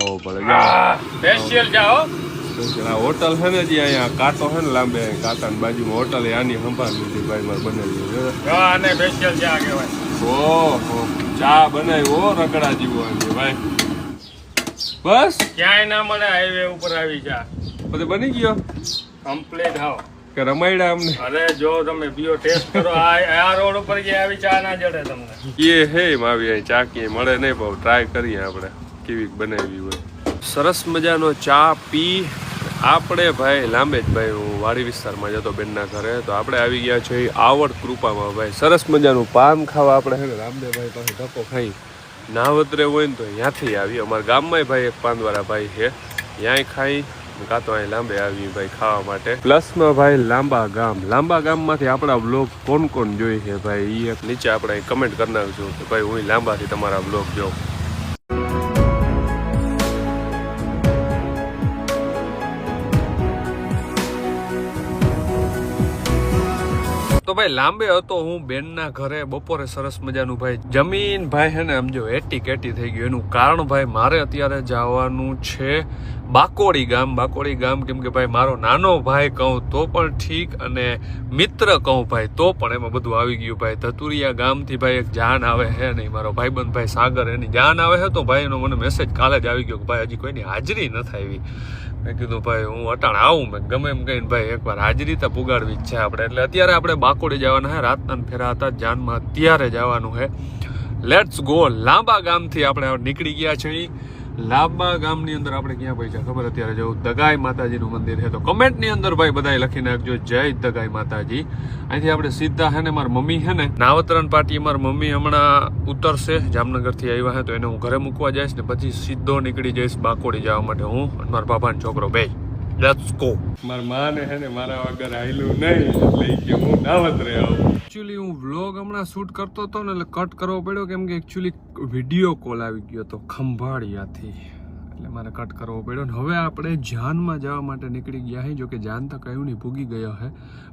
ખાવો પડે. સ્પેશિયલ જાઓ હોટલ છે ને જે અહીંયા કાંટો છે ને લાંબે કાંટાની બાજુમાં હોટલ આની સંભાળ લીધી ભાઈ મારે બનાવી. આને સ્પેશિયલ ચા કહેવાય. ઓહો ચા બનાવ્યો રગડા જેવો ભાઈ. બસ ક્યાંય ના મળે હાઈવે ઉપર આવી ચા બધું બની ગયો કમ્પ્લીટ. હાવ કે રમાયડા અમને. અરે જો તમે પીઓ ટેસ્ટ કરો આ રોડ ઉપર જે આવી ચા ના જડે તમને. એ હે એમ આવી અહીં ચા કે મળે નહીં બહુ ટ્રાય કરીએ આપણે કેવી બનાવી હોય. સરસ મજાનો ચા પી આપણે ભાઈ લાંબે જ ભાઈ હું વાડી વિસ્તારમાં જતો બેનના ઘરે તો આપણે આવી ગયા છે આવડ કૃપામાં ભાઈ. સરસ મજાનું પાન ખાવા આપણે છે ને રામદેવભાઈ પાસે ધક્કો ખાઈ નાવતરે હોય ને તો ત્યાંથી આવી. અમારા ગામમાં ભાઈ એક પાંદવાળા ભાઈ છે ત્યાંય ખાઈ કાં તો અહીં લાંબે આવી ભાઈ ખાવા માટે. પ્લસમાં ભાઈ લાંબા ગામમાંથી આપણા બ્લોગ કોણ કોણ જોઈ છે ભાઈ એ નીચે આપણે કમેન્ટ કરી નાખજો કે ભાઈ હું લાંબાથી તમારા બ્લોગ જોઉં. તો ભાઈ લાંબે હતો હું બેનના ઘરે બપોરે સરસ મજાનું ભાઈ જમીન ભાઈ હે ને સમજો એટી કેટી થઈ ગયું. એનું કારણ ભાઈ મારે અત્યારે જવાનું છે બાકોડી ગામ કેમ કે ભાઈ મારો નાનો ભાઈ કહું તો પણ ઠીક અને મિત્ર કહું ભાઈ તો પણ એમાં બધું આવી ગયું ભાઈ. ધતુરિયા ગામથી ભાઈ એક જાન આવે હે નહીં મારો ભાઈબંધ ભાઈ સાગર એની જાન આવે છે તો ભાઈ એનો મને મેસેજ કાલે જ આવી ગયો કે ભાઈ હજી કોઈની હાજરી ન થાય. મેં કીધું ભાઈ હું અટાણ આવું મેં ગમે એમ કહીને ભાઈ એકવાર હાજરી તો પુગાડવી જ છે આપણે. એટલે અત્યારે આપણે બાકોડી જવાના હે રાતના ફેરા હતા જાનમાં અત્યારે જવાનું છે. Let's go. લાંબા ગામથી આપણે નીકળી ગયા છીએ. લાંબા ગામની અંદર આપણે ક્યાં પહોંચ્યા ખબર અત્યારે જવું દગાઈ માતાજીનું મંદિર છે તો કમેન્ટની અંદર ભાઈ બધા લખી નાખજો જય દગાઈ માતાજી. અહીંથી આપણે સીધા હે ને મારી મમ્મી છે ને નાવતરણ પાટી મારી મમ્મી હમણાં ઉતરશે જામનગરથી આવ્યા હે તો એને હું ઘરે મૂકવા જઈશ ને પછી સીધો નીકળી જઈશ બાકોડી જવા માટે હું અને મારા બાપાનો છોકરો બે. Let's go. મારા માને હે ને મારા વગર આયલું નહીં એટલે કે હું નાવતરે આવું. એકચ્યુઅલી હું વ્લોગ હમણાં શૂટ કરતો હતો ને એટલે કટ કરવો પડ્યો કેમ કે એકચ્યુઅલી વિડીયો કોલ આવી ગયો હતો ખંભાળિયાથી એટલે મારે કટ કરવો પડ્યો. ને હવે આપણે જાનમાં જવા માટે નીકળી ગયા હે. જો કે જાન તો કયું નહીં ભૂગી ગયો હે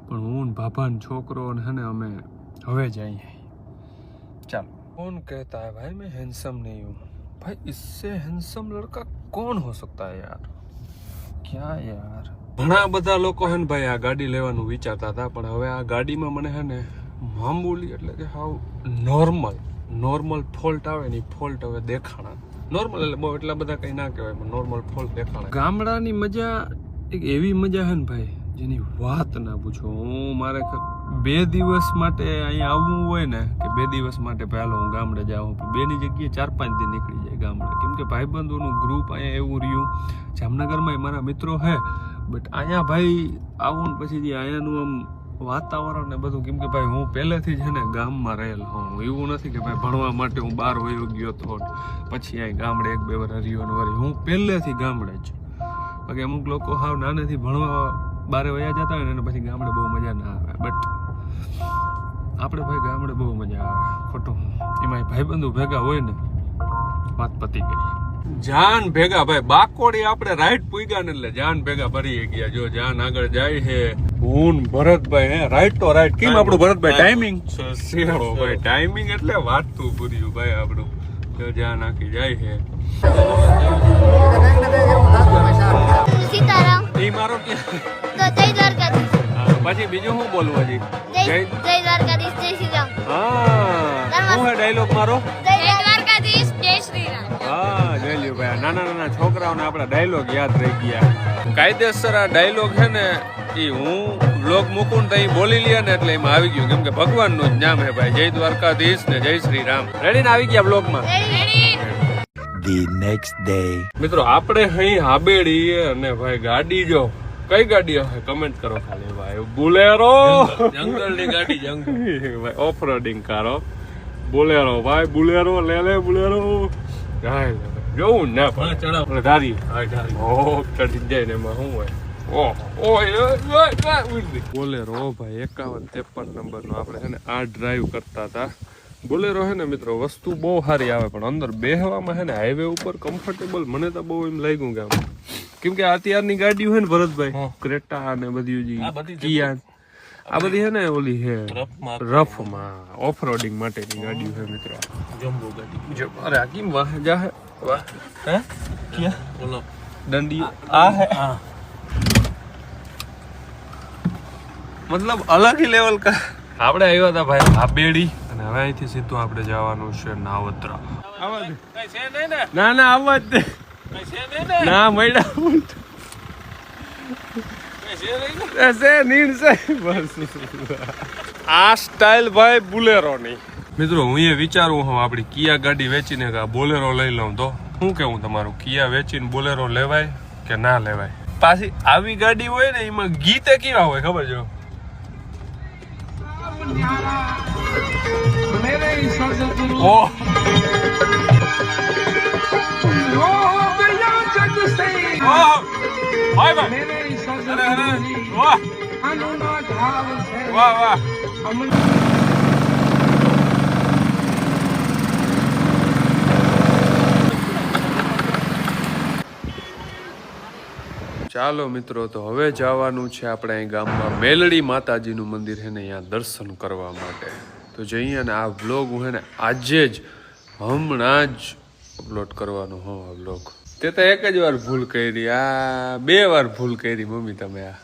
પણ હું ભાભાનો છોકરો હે ને અમે હવે જઈએ. ચાલો. कौन कहता है भाई मैं हैंडसम नहीं हूँ भाई इससे हैंडसम लड़का कौन हो सकता है यार क्या यार. ઘણા બધા લોકો હે ને ભાઈ આ ગાડી લેવાનું વિચારતા હતા પણ હવે આ ગાડીમાં મને હે ને મામૂલી એટલે કે હાવ નોર્મલ ફોલ્ટ આવે ને ફોલ્ટ હવે દેખાણા. નોર્મલ એટલે બહુ એટલા બધા કઈ ના કહેવાય પણ નોર્મલ ફોલ્ટ દેખાણા. ગામડાની મજા એક એવી મજા હે ને ભાઈ જેની વાત ના પૂછો. હું મારે 2 દિવસ માટે અહીંયા આવવું હોય ને કે 2 દિવસ માટે પહેલો હું ગામડે જાઉં 2 ની જગ્યાએ 4-5 દિન નીકળી જાય ગામડે કેમ કે ભાઈબંધોનું ગ્રુપ અહીંયા એવું રહ્યું. જામનગરમાં મારા મિત્રો હે બટ અહીંયા ભાઈ આવું ને પછી અહીંયાનું આમ વાતાવરણ ને બધું કેમ કે ભાઈ હું પહેલેથી જ છે ને ગામમાં રહેલ હોઉં. એવું નથી કે ભાઈ ભણવા માટે હું બહાર વયો ગયો તો પછી અહીં ગામડે 1-2 વાર હરિયો ને વરી હું પહેલેથી ગામડે જ. બાકી અમુક લોકો હાવ નાનેથી ભણવા બારે વયા જતા હોય ને એને પછી ગામડે બહુ મજા ના આવે બટ આપણે ભાઈ ગામડે બહુ મજા આવે. ખોટું એમાં ભાઈબંધુ ભેગા હોય ને વાત પતી ગઈ. જાન ભેગા ભાઈ બાકોડી આપણે રાઈટ પૂગ્યા ને એટલે જાન ભેગા ભરી ગયા. જો જાન આગળ જાય છે હું ભરતભાઈ હે રાઈટ તો રાઈટ. કેમ આપણું ભરતભાઈ ટાઈમિંગ ભાઈ ટાઈમિંગ એટલે વાંચતું પૂર્યું ભાઈ આપણું. જો જાન આખી જાય છે સીતારામ એ મારો ક્યાં તો જય દ્વારકાધીશ. પછી બીજું શું બોલવું હજી જય દ્વારકાધીશ જય શ્રી રામ. હા શું હે ડાયલોગ મારો જય દ્વારકાધીશ જય શ્રી રામ. હા જોઈ લ્યો ભાઈ નાના છોકરાઓને આપણા ડાયલોગ યાદ રહી ગયા. કાયદેસર આ ડાયલોગ છે ને એ હું વ્લોગ મૂકું ને તો બોલી લે ને એટલે એમાં આવી ગયું કેમ કે ભગવાનનું જ નામ હે ભાઈ. જય દ્વારકાધીશ ને જય શ્રી રામ. રેડી ને આવી ગયા વ્લોગમાં. The next day. મિત્રો આપણે અહીં હાબેડી અને ભાઈ ગાડી જો કઈ ગાડી હશે કમેન્ટ કરો ખાલી ભાઈ. બુલેરો જંગલની ગાડી જંગલ ભાઈ ઓફ રોડિંગ કારો બુલેરો ભાઈ બુલેરો લે બુલેરો જોવું ને પણ ચડાવ ધારી ઓ ચડી જાય ને એમાં શું હોય. બોલેરો ભાઈ 51-53 નંબરનો આપણે છે ને આ ડ્રાઈવ કરતા હતા. બોલેરો હે ને મિત્રો વસ્તુ બહુ સારી આવે પણ અંદર બેહવામાં હે ને હાઈવે ઉપર કમ્ફર્ટેબલ મને તો બહુ એમ લાગ્યું કે કેમ કે અત્યારની ગાડીઓ હે ને ભરતભાઈ ક્રેટા અને બધી કિયા આ બધી હે ને ઓલી હે રફમાં ઓફ રોડિંગ માટેની ગાડીઓ હે મિત્રો. જમ્બો ગાડી અરે આ કેમ વાહ જા वाह है क्या बोलो डंडी आ है मतलब अलग ही લેવલ કા આપણે આવ્યા હતા ભાઈ આ બેડી અને હવે અહીંથી સીધું આપણે જવાનું છે નાવત્રા ના ના આવવા જ ના મળ્યા આ સ્ટાઇલ ભાઈ બોલેરો ની મિત્રો હું એ વિચારું હું આપણી કિયા ગાડી વેચીને બોલેરો લઈ લઉં તો શું કેવું તમારું કિયા વેચીને બોલેરો લેવાય કે ના લેવાય પાછી આવી ગાડી હોય ને એમાં ગીતે કેવા હોય ખબર છે વાહ વાહ ચાલો મિત્રો તો હવે જવાનું છે આપણે અહીં ગામમાં મેલડી માતાજીનું મંદિર છે ને અહીંયા દર્શન કરવા માટે તો જઈએ અને આ વ્લોગ હું હે ને આજે જ હમણાં જ અપલોડ કરવાનો હો આ વ્લોગ તે તો એક જ વાર ભૂલ કરી આ 2 વાર ભૂલ કરી મમ્મી તમે આ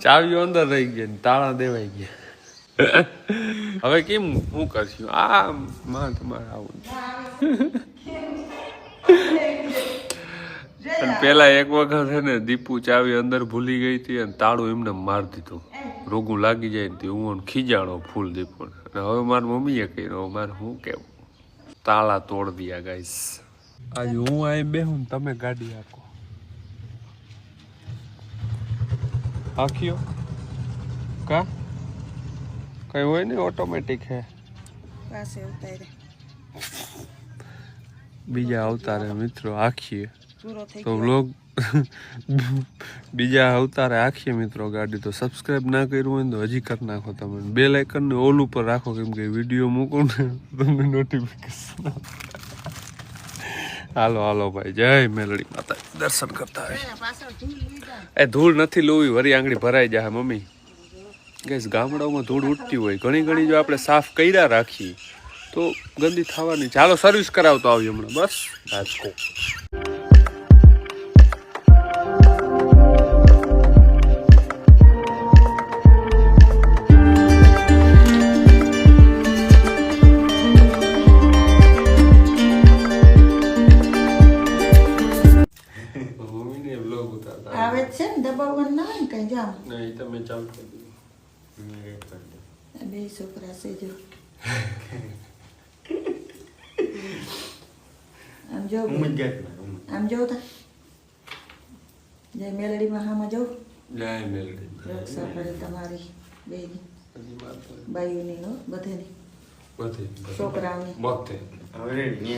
ચાવીઓ અંદર રહી ગઈ ને તાળા દેવાઈ ગયા હવે કેમ હું કરશું આ માં તમારે આવું પેલા એક વખત છે ને દીપુ ચાવી અંદર ભૂલી ગઈ હતી અને તાળું એમને મારી દીધું રોગું લાગી જાય ને હું ખીજાણો ફૂલ દીપુ અને હવે મારી મમ્મીએ કહ્યું મારે શું કેવું તાળા તોડ દિયા ગાઈસ આજે હું અહીં બેહું ને તમે ગાડી હાકો હાક્યો કા કઈ હોય ને ઓટોમેટિક હે પાસે ઉતારે બીજા અવતારે મિત્રો આખીએ પૂરો થઈ તો વ્લોગ બીજા અવતારે આખીએ મિત્રો ગાડી તો સબસ્ક્રાઇબ ના કર્યું હોય ને તો હજી કરી નાખો તમે બેલ આઇકન ને ઓલ ઉપર રાખો કેમ કે વિડીયો મૂકું ને તમને નોટિફિકેશન હાલો હાલો ભાઈ જય મેલડી માતા દર્શન કરતા એ ધૂળ નથી લોવી વરી આંગળી ભરાઈ જાય મમ્મી ગેસ ગામડાઓમાં ધૂળ ઉડતી હોય ઘણી ઘણી જો આપણે સાફ કર્યા રાખીએ તો ગંદી થવાની ચાલો સર્વિસ કરાવતો આવી હમણાં બસ રાજકોટ આવે છે ને દબાવવાનું ના હોય ને કઈ જામ નહીં તમે ચાલુ કરી બે છોકરા છે જો આમ જો આમ જો તા જય મેલડીમાં હામાં જો જય મેલડી રક્ષા કરે તમારી બેની બાયુની હો બધેની બધી છોકરાઓની બધે